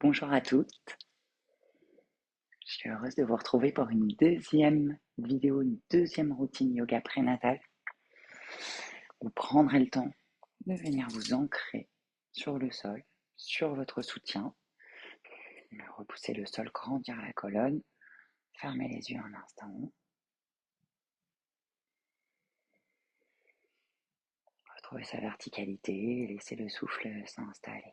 Bonjour à toutes, je suis heureuse de vous retrouver pour une deuxième vidéo, une deuxième routine yoga prénatal. Vous prendrez le temps de venir vous ancrer sur le sol, sur votre soutien, repousser le sol, grandir la colonne, fermez les yeux un instant, retrouvez sa verticalité et laissez le souffle s'installer.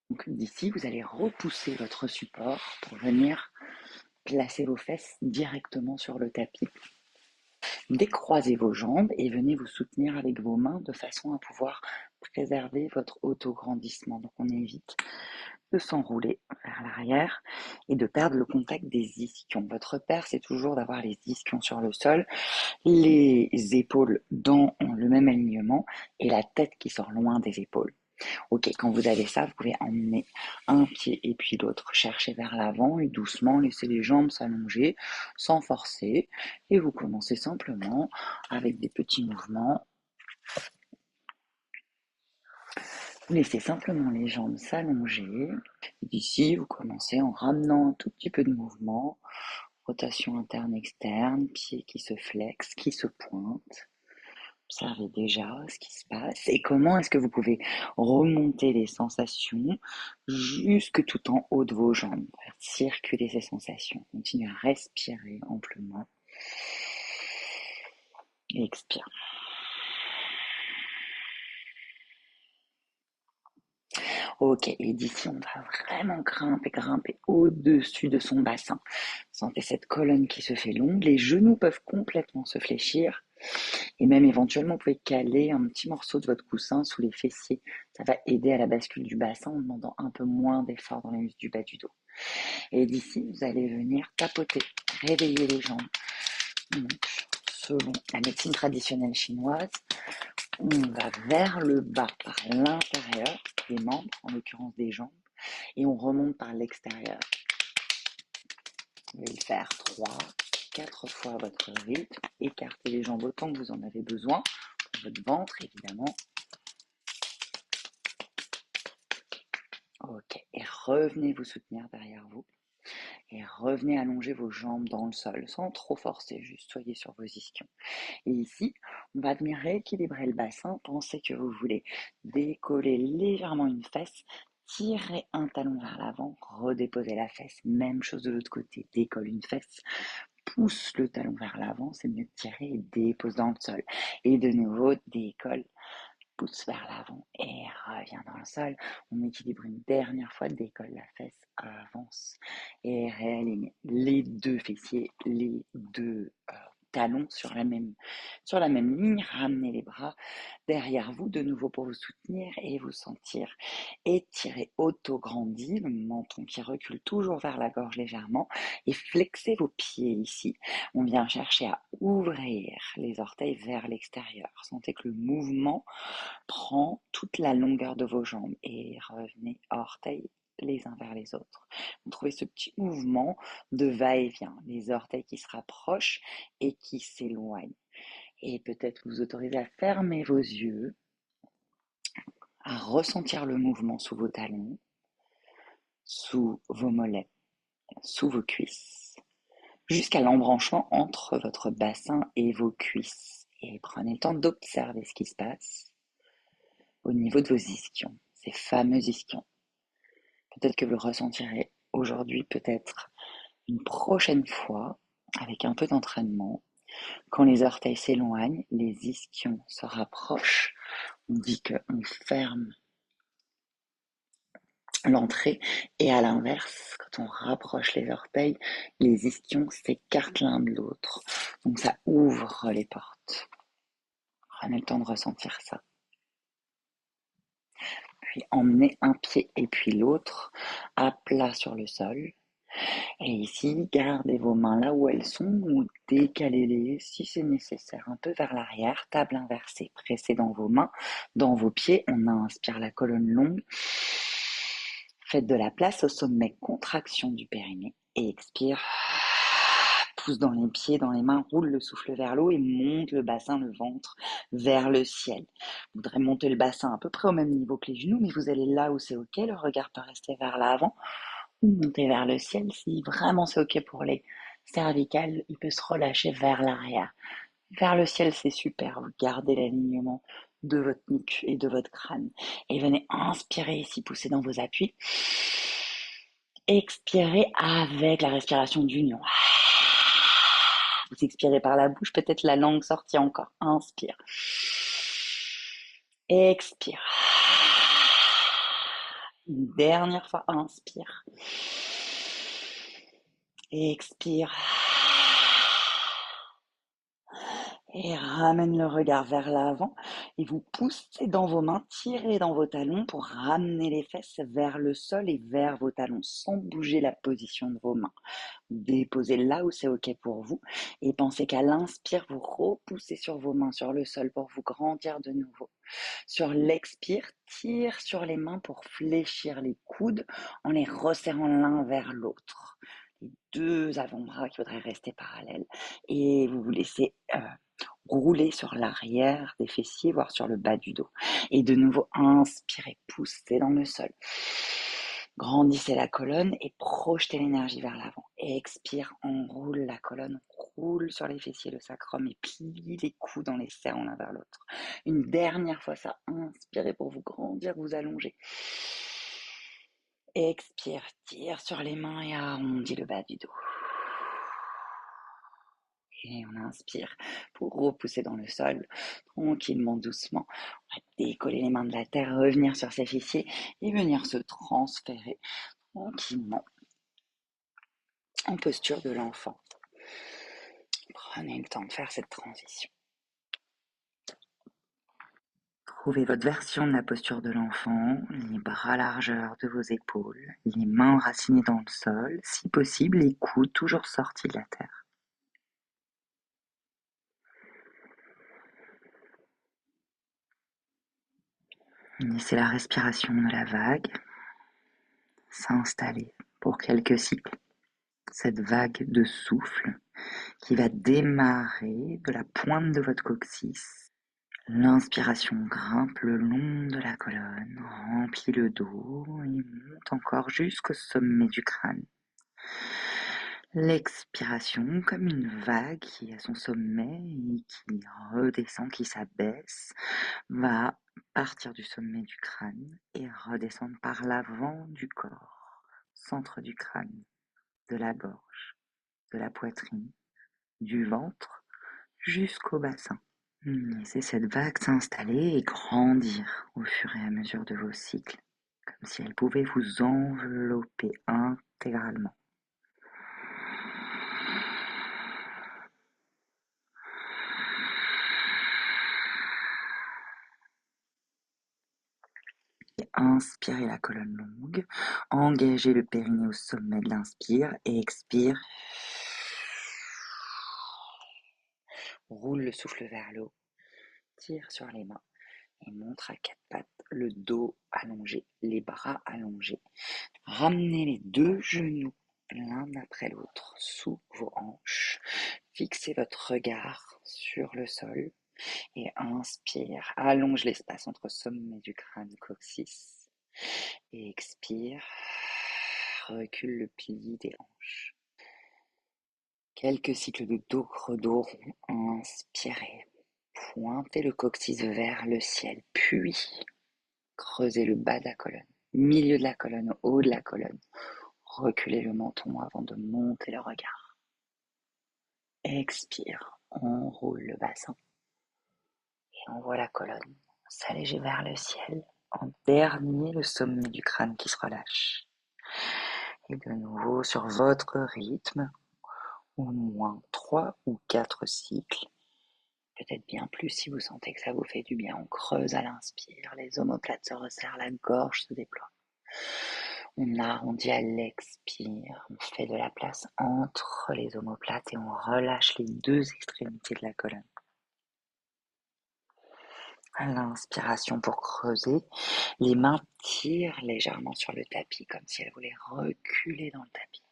Donc d'ici, vous allez repousser votre support pour venir placer vos fesses directement sur le tapis. Décroisez vos jambes et venez vous soutenir avec vos mains de façon à pouvoir préserver votre autograndissement. Donc on évite de s'enrouler vers l'arrière et de perdre le contact des ischions. Votre repère, c'est toujours d'avoir les ischions sur le sol, les épaules dans le même alignement et la tête qui sort loin des épaules. Ok, quand vous avez ça, vous pouvez emmener un pied et puis l'autre. Chercher vers l'avant et doucement laisser les jambes s'allonger sans forcer. Et vous commencez simplement avec des petits mouvements. Vous laissez simplement les jambes s'allonger. D'ici, vous commencez en ramenant un tout petit peu de mouvement. Rotation interne-externe, pieds qui se flexent, qui se pointent. Observez déjà ce qui se passe et comment est-ce que vous pouvez remonter les sensations jusque tout en haut de vos jambes, faire circuler ces sensations. Continuez à respirer amplement. Et expire. Ok, et d'ici on va vraiment grimper au-dessus de son bassin. Sentez cette colonne qui se fait longue, les genoux peuvent complètement se fléchir. Et même éventuellement, vous pouvez caler un petit morceau de votre coussin sous les fessiers. Ça va aider à la bascule du bassin en demandant un peu moins d'effort dans les muscles du bas du dos. Et d'ici, vous allez venir tapoter, réveiller les jambes. Donc, selon la médecine traditionnelle chinoise, on va vers le bas par l'intérieur des membres, en l'occurrence des jambes, et on remonte par l'extérieur. Vous allez le faire 3, 4 fois à votre rythme. Écartez les jambes autant que vous en avez besoin. Pour votre ventre, évidemment. Ok, et revenez vous soutenir derrière vous. Et revenez allonger vos jambes dans le sol, sans trop forcer, juste soyez sur vos ischions. Et ici, on va venir rééquilibrer le bassin. Pensez que vous voulez décoller légèrement une fesse, tirer un talon vers l'avant, redéposer la fesse. Même chose de l'autre côté, décolle une fesse, pousse le talon vers l'avant, c'est mieux de tirer et dépose dans le sol. Et de nouveau, décolle, pousse vers l'avant et revient dans le sol. On équilibre une dernière fois, décolle la fesse, avance et réaligne les deux fessiers, les deux talons sur la même ligne. Ramenez les bras derrière vous de nouveau pour vous soutenir et vous sentir étiré, auto-grandi, le menton qui recule toujours vers la gorge légèrement et flexez vos pieds ici. On vient chercher à ouvrir les orteils vers l'extérieur. Sentez que le mouvement prend toute la longueur de vos jambes et revenez orteils les uns vers les autres. Vous trouvez ce petit mouvement de va-et-vient, les orteils qui se rapprochent et qui s'éloignent. Et peut-être vous autorisez à fermer vos yeux, à ressentir le mouvement sous vos talons, sous vos mollets, sous vos cuisses, jusqu'à l'embranchement entre votre bassin et vos cuisses. Et prenez le temps d'observer ce qui se passe au niveau de vos ischions, ces fameux ischions. Peut-être que vous le ressentirez aujourd'hui, peut-être une prochaine fois, avec un peu d'entraînement. Quand les orteils s'éloignent, les ischions se rapprochent. On dit qu'on ferme l'entrée et à l'inverse, quand on rapproche les orteils, les ischions s'écartent l'un de l'autre. Donc ça ouvre les portes. Prenez le temps de ressentir ça. Puis emmenez un pied et puis l'autre à plat sur le sol. Et ici, gardez vos mains là où elles sont ou décalez-les si c'est nécessaire, un peu vers l'arrière, table inversée. Pressez dans vos mains, dans vos pieds. On inspire la colonne longue. Faites de la place au sommet, contraction du périnée. Et expire, pousse dans les pieds, dans les mains, roule le souffle vers l'eau et monte le bassin, le ventre vers le ciel. Vous voudrez monter le bassin à peu près au même niveau que les genoux, mais vous allez là où c'est ok. Le regard peut rester vers l'avant ou monter vers le ciel. Si vraiment c'est ok pour les cervicales, il peut se relâcher vers l'arrière. Vers le ciel, c'est super. Vous gardez l'alignement de votre nuque et de votre crâne. Et venez inspirer ici, pousser dans vos appuis. Expirez avec la respiration d'union. Vous expirez par la bouche, peut-être la langue sortie encore. Inspire. Expire. Une dernière fois, inspire. Expire. Et ramène le regard vers l'avant et vous poussez dans vos mains, tirez dans vos talons pour ramener les fesses vers le sol et vers vos talons sans bouger la position de vos mains. Déposez là où c'est ok pour vous et pensez qu'à l'inspire, vous repoussez sur vos mains sur le sol pour vous grandir de nouveau. Sur l'expire, tire sur les mains pour fléchir les coudes en les resserrant l'un vers l'autre. Les deux avant-bras qui voudraient rester parallèles et vous vous laissez rouler sur l'arrière des fessiers, voire sur le bas du dos. Et de nouveau, inspirez, poussez dans le sol. Grandissez la colonne et projetez l'énergie vers l'avant. Expire, enroule la colonne, roule sur les fessiers, le sacrum et plie les coudes en les serrant l'un vers l'autre. Une dernière fois ça, inspirez pour vous grandir, vous allonger. Expire, tire sur les mains et arrondis le bas du dos. Et on inspire pour repousser dans le sol, tranquillement, doucement. On va décoller les mains de la terre, revenir sur ses fessiers et venir se transférer tranquillement en posture de l'enfant. Prenez le temps de faire cette transition. Trouvez votre version de la posture de l'enfant, les bras à la largeur de vos épaules, les mains enracinées dans le sol, si possible, les coudes toujours sortis de la terre. Laissez la respiration de la vague s'installer pour quelques cycles. Cette vague de souffle qui va démarrer de la pointe de votre coccyx. L'inspiration grimpe le long de la colonne, remplit le dos et monte encore jusqu'au sommet du crâne. L'expiration, comme une vague qui est à son sommet et qui redescend, qui s'abaisse, va partir du sommet du crâne et redescendre par l'avant du corps, centre du crâne, de la gorge, de la poitrine, du ventre jusqu'au bassin. Laissez cette vague s'installer et grandir au fur et à mesure de vos cycles, comme si elle pouvait vous envelopper intégralement. Inspirez la colonne longue, engagez le périnée au sommet de l'inspire et expire. Roule le souffle vers l'eau, tire sur les mains et montre à quatre pattes, le dos allongé, les bras allongés. Ramenez les deux genoux l'un après l'autre sous vos hanches. Fixez votre regard sur le sol et inspire. Allonge l'espace entre sommet du crâne, coccyx. Et expire. Recule le pli des hanches. Quelques cycles de dos creux dos rond. Inspirez. Pointez le coccyx vers le ciel, puis creusez le bas de la colonne, milieu de la colonne, haut de la colonne. Reculez le menton avant de monter le regard. Expire, enroule le bassin et envoie la colonne s'alléger vers le ciel. En dernier, le sommet du crâne qui se relâche. Et de nouveau, sur votre rythme, au moins 3 ou 4 cycles, peut-être bien plus si vous sentez que ça vous fait du bien. On creuse à l'inspire, les omoplates se resserrent, la gorge se déploie. On arrondit à l'expire, on fait de la place entre les omoplates et on relâche les deux extrémités de la colonne. À l'inspiration pour creuser, les mains tirent légèrement sur le tapis comme si elles voulaient reculer dans le tapis.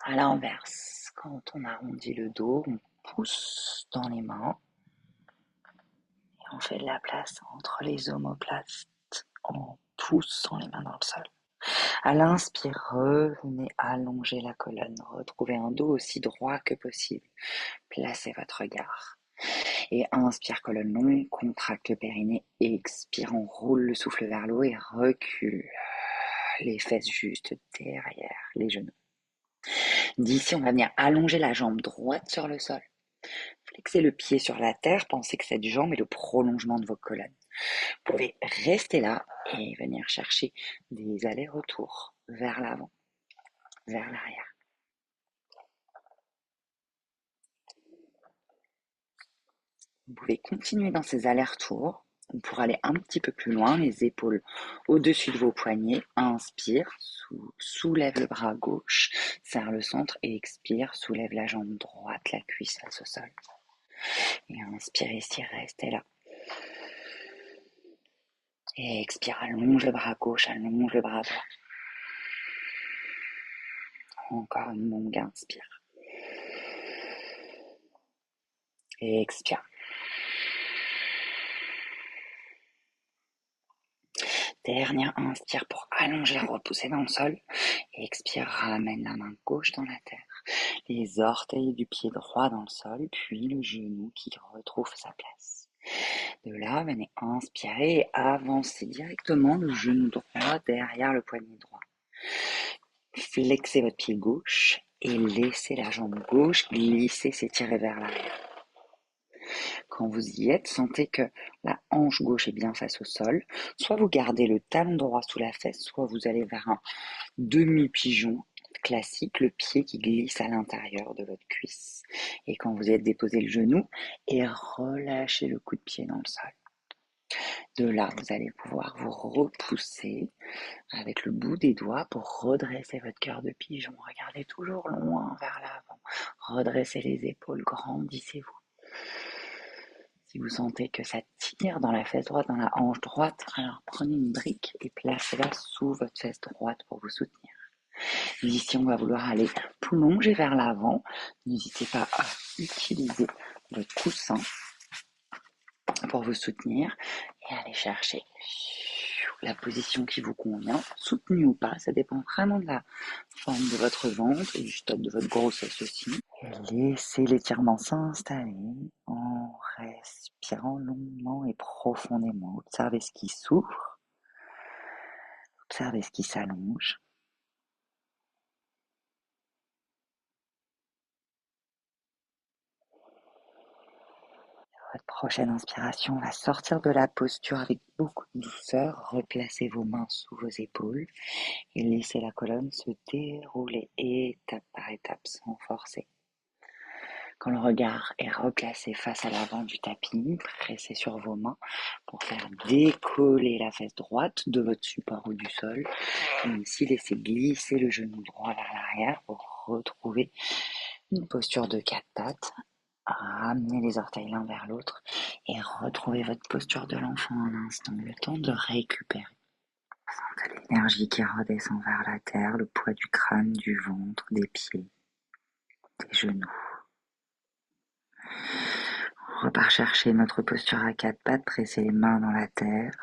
À l'inverse, quand on arrondit le dos, on pousse dans les mains et on fait de la place entre les omoplates en poussant les mains dans le sol. À l'inspire, revenez allonger la colonne, retrouvez un dos aussi droit que possible. Placez votre regard. Et inspire, colonne longue, contracte le périnée. Expire, on roule le souffle vers le haut et recule. Les fesses juste derrière les genoux. D'ici, on va venir allonger la jambe droite sur le sol. Flexez le pied sur la terre, pensez que cette jambe est le prolongement de vos colonnes. Vous pouvez rester là et venir chercher des allers-retours vers l'avant, vers l'arrière. Vous pouvez continuer dans ces allers-retours pour aller un petit peu plus loin, les épaules au-dessus de vos poignets. Inspire, soulève le bras gauche, serre le centre et expire, soulève la jambe droite, la cuisse face au sol. Et inspire ici, restez là. Et expire, allonge le bras gauche, allonge le bras droit. Encore une longue inspire. Et expire. Dernière inspire pour allonger, repousser dans le sol. Et expire, ramène la main gauche dans la terre. Les orteils du pied droit dans le sol, puis le genou qui retrouve sa place. De là, venez inspirer et avancer directement le genou droit derrière le poignet droit. Flexez votre pied gauche et laissez la jambe gauche glisser, s'étirer vers l'arrière. Quand vous y êtes, sentez que la hanche gauche est bien face au sol. Soit vous gardez le talon droit sous la fesse, soit vous allez vers un demi-pigeon classique, le pied qui glisse à l'intérieur de votre cuisse. Et quand vous êtes déposé le genou, et relâchez le coup de pied dans le sol. De là, vous allez pouvoir vous repousser avec le bout des doigts pour redresser votre cœur de pigeon. Regardez toujours loin vers l'avant. Redressez les épaules, grandissez-vous. Si vous sentez que ça tire dans la fesse droite, dans la hanche droite, alors prenez une brique et placez-la sous votre fesse droite pour vous soutenir. Ici, on va vouloir aller plonger vers l'avant. N'hésitez pas à utiliser votre coussin pour vous soutenir et aller chercher la position qui vous convient, soutenue ou pas, ça dépend vraiment de la forme de votre ventre et du stade de votre grossesse aussi. Et laissez l'étirement s'installer en respirant longuement et profondément. Observez ce qui s'ouvre, observez ce qui s'allonge. Votre prochaine inspiration va sortir de la posture avec beaucoup de douceur. Replacez vos mains sous vos épaules et laissez la colonne se dérouler étape par étape sans forcer. Quand le regard est replacé face à l'avant du tapis, pressez sur vos mains pour faire décoller la fesse droite de votre support ou du sol. Et ici, laissez glisser le genou droit vers l'arrière pour retrouver une posture de quatre pattes. Ramenez les orteils l'un vers l'autre et retrouvez votre posture de l'enfant un instant, le temps de récupérer. Sentez l'énergie qui redescend vers la terre, le poids du crâne, du ventre, des pieds, des genoux. On repart chercher notre posture à quatre pattes, pressez les mains dans la terre.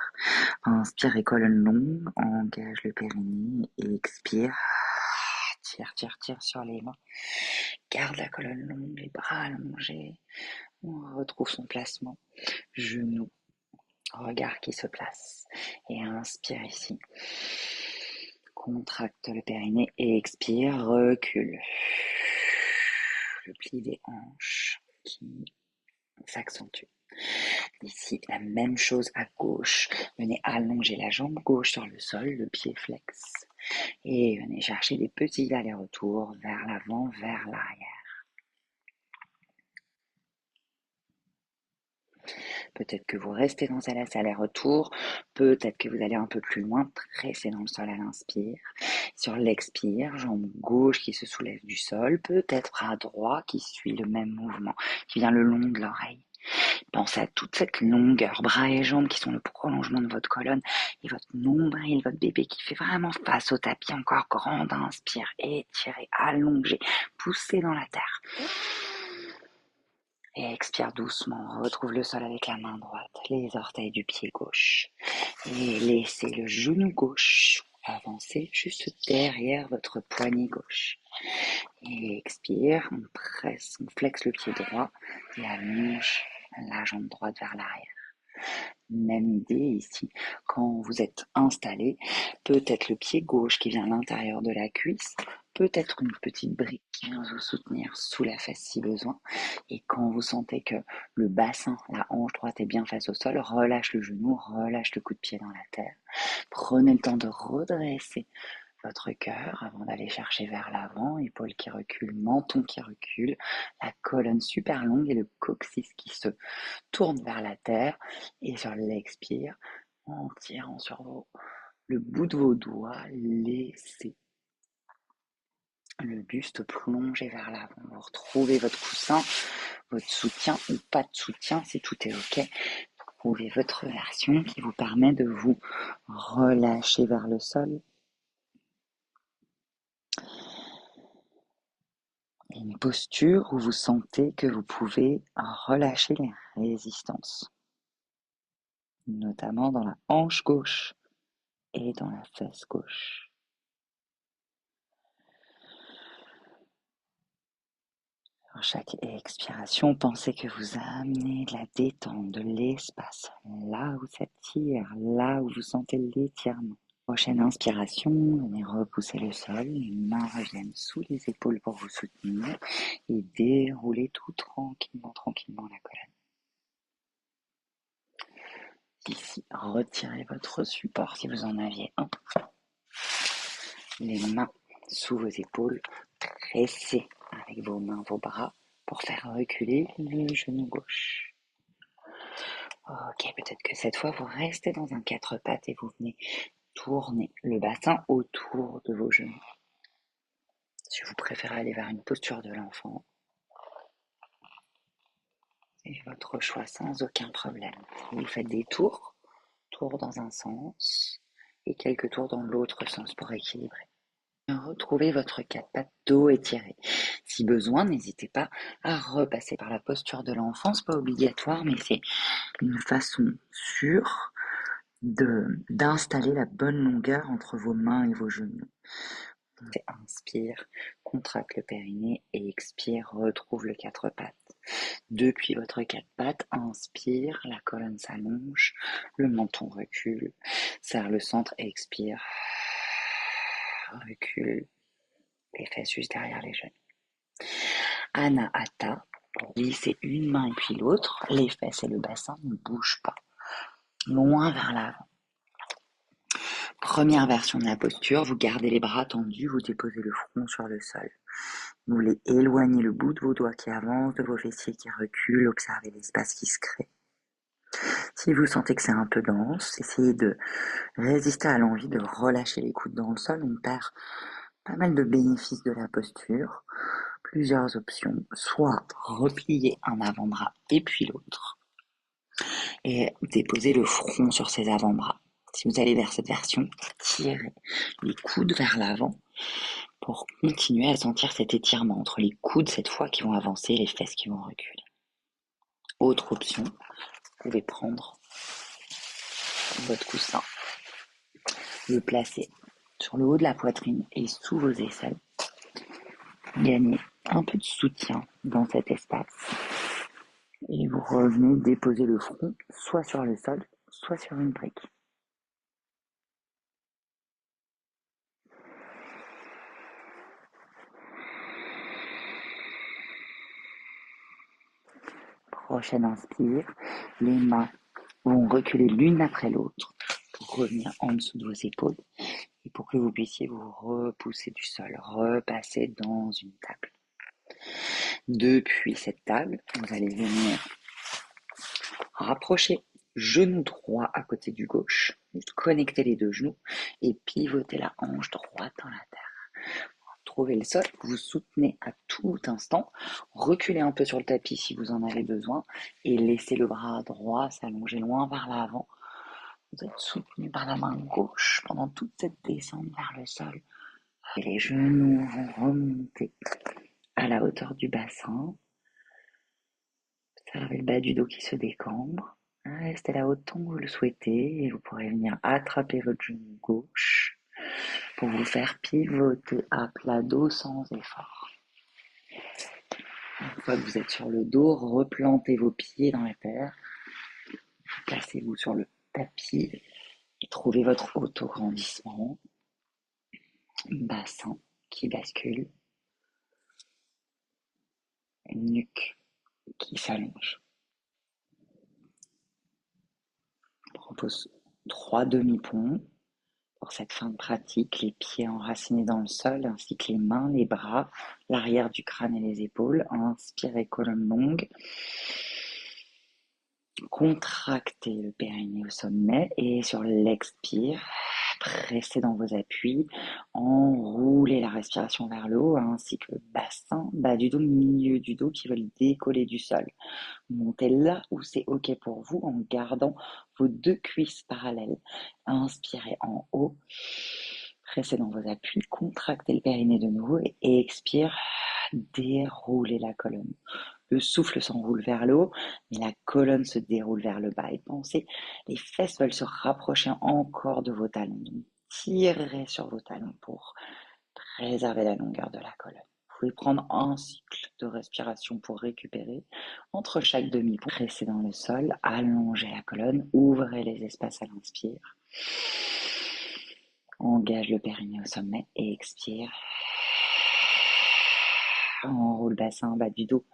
Inspire et colonne longue, engage le périnée et expire. Tire, tire, tire sur les mains. Garde la colonne longue, les bras allongés. On retrouve son placement. Genoux, regard qui se place. Et inspire ici. Contracte le périnée et expire, recule. Le pli des hanches qui s'accentue. Ici, la même chose à gauche. Venez allonger la jambe gauche sur le sol, le pied flex. Et venez chercher des petits allers-retours vers l'avant, vers l'arrière. Peut-être que vous restez dans ces allers-retours, peut-être que vous allez un peu plus loin, pressez dans le sol à l'inspire. Sur l'expire, jambe gauche qui se soulève du sol, peut-être bras droit qui suit le même mouvement, qui vient le long de l'oreille. Pensez à toute cette longueur, bras et jambes qui sont le prolongement de votre colonne et votre nombril, votre bébé qui fait vraiment face au tapis, encore grande. Inspire, étirez, allongez, poussez dans la terre. Et expire doucement, retrouve le sol avec la main droite, les orteils du pied gauche. Et laissez le genou gauche avancer juste derrière votre poignet gauche. Et expire, on presse, on flexe le pied droit et allonge la jambe droite vers l'arrière. Même idée ici, quand vous êtes installé, peut-être le pied gauche qui vient à l'intérieur de la cuisse, peut-être une petite brique qui vient vous soutenir sous la fesse si besoin. Et quand vous sentez que le bassin, la hanche droite est bien face au sol, relâche le genou, relâche le coup de pied dans la terre. Prenez le temps de redresser votre cœur avant d'aller chercher vers l'avant, épaules qui reculent, menton qui recule, la colonne super longue et le coccyx qui se tourne vers la terre. Et sur l'expire, en tirant sur le bout de vos doigts, laissez le buste plongé vers l'avant. Vous retrouvez votre coussin, votre soutien ou pas de soutien, si tout est OK. Trouvez votre version qui vous permet de vous relâcher vers le sol. Une posture où vous sentez que vous pouvez relâcher les résistances, notamment dans la hanche gauche et dans la fesse gauche. À chaque expiration, pensez que vous amenez de la détente, de l'espace, là où ça tire, là où vous sentez l'étirement. Prochaine inspiration, venez repousser le sol, les mains reviennent sous les épaules pour vous soutenir et déroulez tout tranquillement la colonne. Ici, retirez votre support si vous en aviez un. Les mains sous vos épaules, pressez avec vos mains, vos bras pour faire reculer le genou gauche. Ok, peut-être que cette fois vous restez dans un quatre pattes et vous venez tourner le bassin autour de vos genoux. Si vous préférez aller vers une posture de l'enfant, c'est votre choix sans aucun problème. Vous faites des tours dans un sens et quelques tours dans l'autre sens pour équilibrer. Retrouvez votre quatre pattes, dos étiré. Si besoin, n'hésitez pas à repasser par la posture de l'enfant. C'est pas obligatoire, mais c'est une façon sûre d'installer la bonne longueur entre vos mains et vos genoux. Inspire, contracte le périnée et expire, retrouve le quatre pattes. Depuis votre quatre pattes, inspire, la colonne s'allonge, le menton recule, serre le centre et expire. Recule, les fesses juste derrière les genoux. Anahata, glissez une main et puis l'autre, les fesses et le bassin ne bougent pas, loin vers l'avant. Première version de la posture, vous gardez les bras tendus, vous déposez le front sur le sol. Vous voulez éloigner le bout de vos doigts qui avance, de vos fessiers qui reculent, observez l'espace qui se crée. Si vous sentez que c'est un peu dense, essayez de résister à l'envie de relâcher les coudes dans le sol. On perd pas mal de bénéfices de la posture. Plusieurs options, soit replier un avant-bras et puis l'autre, et déposer le front sur ses avant-bras. Si vous allez vers cette version, tirez les coudes vers l'avant pour continuer à sentir cet étirement entre les coudes cette fois qui vont avancer et les fesses qui vont reculer. Autre option, vous pouvez prendre votre coussin, le placer sur le haut de la poitrine et sous vos aisselles. Gagnez un peu de soutien dans cet espace. Et vous revenez déposer le front soit sur le sol, soit sur une brique. Prochaine inspire, les mains vont reculer l'une après l'autre pour revenir en dessous de vos épaules et pour que vous puissiez vous repousser du sol, repasser dans une table. Depuis cette table, vous allez venir rapprocher genou droit à côté du gauche, connecter les deux genoux et pivoter la hanche droite dans la terre. trouvez le sol, vous soutenez à tout instant, reculez un peu sur le tapis si vous en avez besoin et laissez le bras droit s'allonger loin vers l'avant. Vous êtes soutenu par la main gauche pendant toute cette descente vers le sol. Et les genoux vont remonter à la hauteur du bassin. Observez le bas du dos qui se décambre. Restez là autant que vous le souhaitez et vous pourrez venir attraper votre genou gauche pour vous faire pivoter à plat dos sans effort. Une fois que vous êtes sur le dos, replantez vos pieds dans la terre. Placez-vous sur le tapis et trouvez votre autograndissement. Bassin qui bascule. Une nuque qui s'allonge. Je propose 3 demi-ponts pour cette fin de pratique, les pieds enracinés dans le sol, ainsi que les mains, les bras, l'arrière du crâne et les épaules. Inspirez, colonne longue. Contractez le périnée au sommet et sur l'expire, pressez dans vos appuis, enroulez la respiration vers le haut, ainsi que le bassin, bas du dos, milieu du dos qui veulent décoller du sol. Montez là où c'est OK pour vous en gardant vos 2 cuisses parallèles. Inspirez en haut, pressez dans vos appuis, contractez le périnée de nouveau et expire, déroulez la colonne. Le souffle s'enroule vers le haut, mais la colonne se déroule vers le bas. Et pensez, les fesses veulent se rapprocher encore de vos talons. Donc, tirez sur vos talons pour préserver la longueur de la colonne. Vous pouvez prendre un cycle de respiration pour récupérer. Entre chaque demi-pont, pressez dans le sol, allongez la colonne, ouvrez les espaces à l'inspire. Engage le périnée au sommet et expire. Enroule le bassin, bas du dos,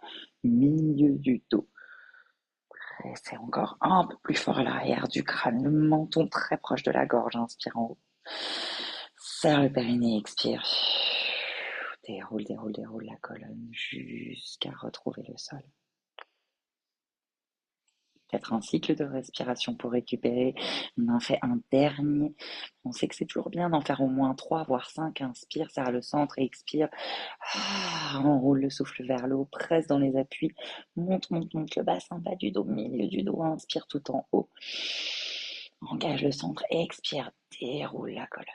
milieu du dos. Pressez encore un peu plus fort à l'arrière du crâne, le menton très proche de la gorge, inspire en haut. Serre le périnée, expire. Déroule, déroule, déroule la colonne jusqu'à retrouver le sol. Peut-être un cycle de respiration pour récupérer. On en fait un dernier. On sait que c'est toujours bien d'en faire au moins 3, voire 5. Inspire, serre le centre et expire. Enroule le souffle vers le haut, presse dans les appuis. Monte, monte, monte le bassin, bas du dos, milieu du dos. Inspire tout en haut. Engage le centre et expire. Déroule la colonne.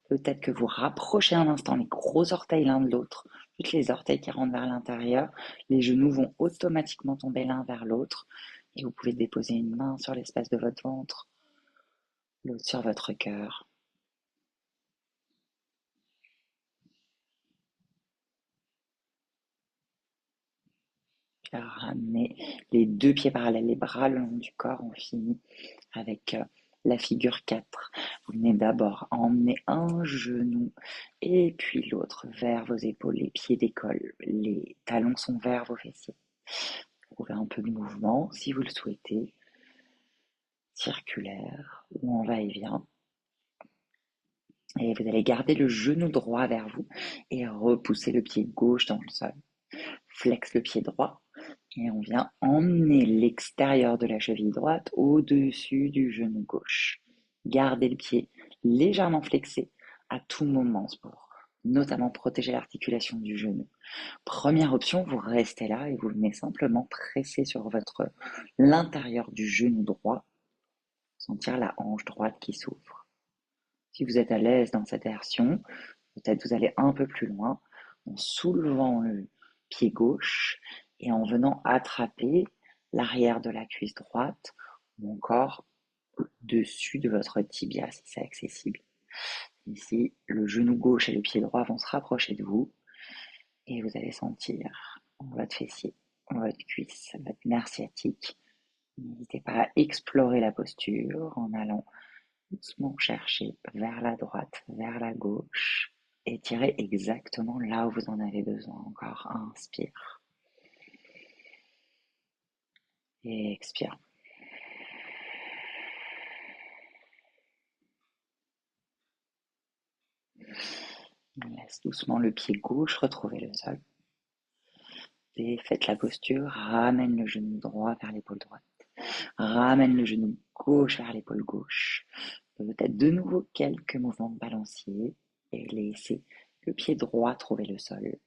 Peut-être que vous rapprochez un instant les gros orteils l'un de l'autre, toutes les orteils qui rentrent vers l'intérieur. Les genoux vont automatiquement tomber l'un vers l'autre et vous pouvez déposer une main sur l'espace de votre ventre, l'autre sur votre cœur. Ramenez les 2 pieds parallèles, les bras le long du corps. On finit avec la figure 4. Vous venez d'abord emmener un genou et puis l'autre vers vos épaules. Les pieds décollent, les talons sont vers vos fessiers. Trouvez un peu de mouvement si vous le souhaitez, circulaire ou en va-et-vient. Et vous allez garder le genou droit vers vous et repousser le pied gauche dans le sol. Flex le pied droit. Et on vient emmener l'extérieur de la cheville droite au-dessus du genou gauche. Gardez le pied légèrement flexé à tout moment pour notamment protéger l'articulation du genou. Première option, vous restez là et vous venez simplement presser sur l'intérieur du genou droit, sentir la hanche droite qui s'ouvre. Si vous êtes à l'aise dans cette version, peut-être vous allez un peu plus loin en soulevant le pied gauche et en venant attraper l'arrière de la cuisse droite ou encore au-dessus de votre tibia si c'est accessible. Ici, le genou gauche et le pied droit vont se rapprocher de vous et vous allez sentir votre fessier, votre cuisse, votre nerf sciatique. N'hésitez pas à explorer la posture en allant doucement chercher vers la droite, vers la gauche. Étirez exactement là où vous en avez besoin. Encore, inspire. Et expire. Laisse doucement le pied gauche retrouver le sol. Et faites la posture. Ramène le genou droit vers l'épaule droite. Ramène le genou gauche vers l'épaule gauche. Peut-être de nouveau quelques mouvements de balancier et laissez le pied droit trouver le sol,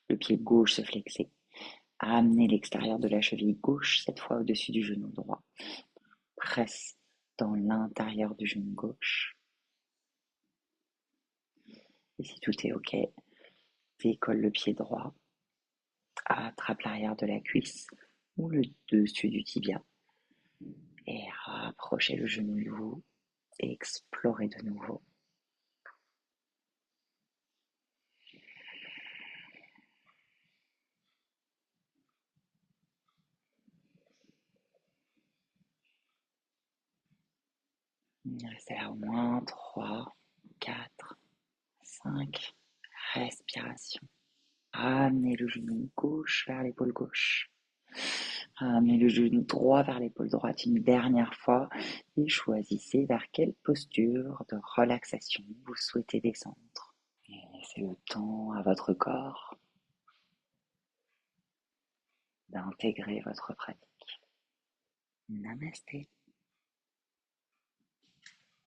le pied gauche se flexer. Amenez l'extérieur de la cheville gauche cette fois au-dessus du genou droit. Presse dans l'intérieur du genou gauche. Et si tout est OK, décolle le pied droit, attrape l'arrière de la cuisse ou le dessus du tibia et rapprochez le genou de vous et explorez de nouveau. Restez là au moins 3, 4, 5 respirations. Ramenez le genou gauche vers l'épaule gauche. Ramenez le genou droit vers l'épaule droite une dernière fois et choisissez vers quelle posture de relaxation vous souhaitez descendre. Et laissez le temps à votre corps d'intégrer votre pratique. Namasté.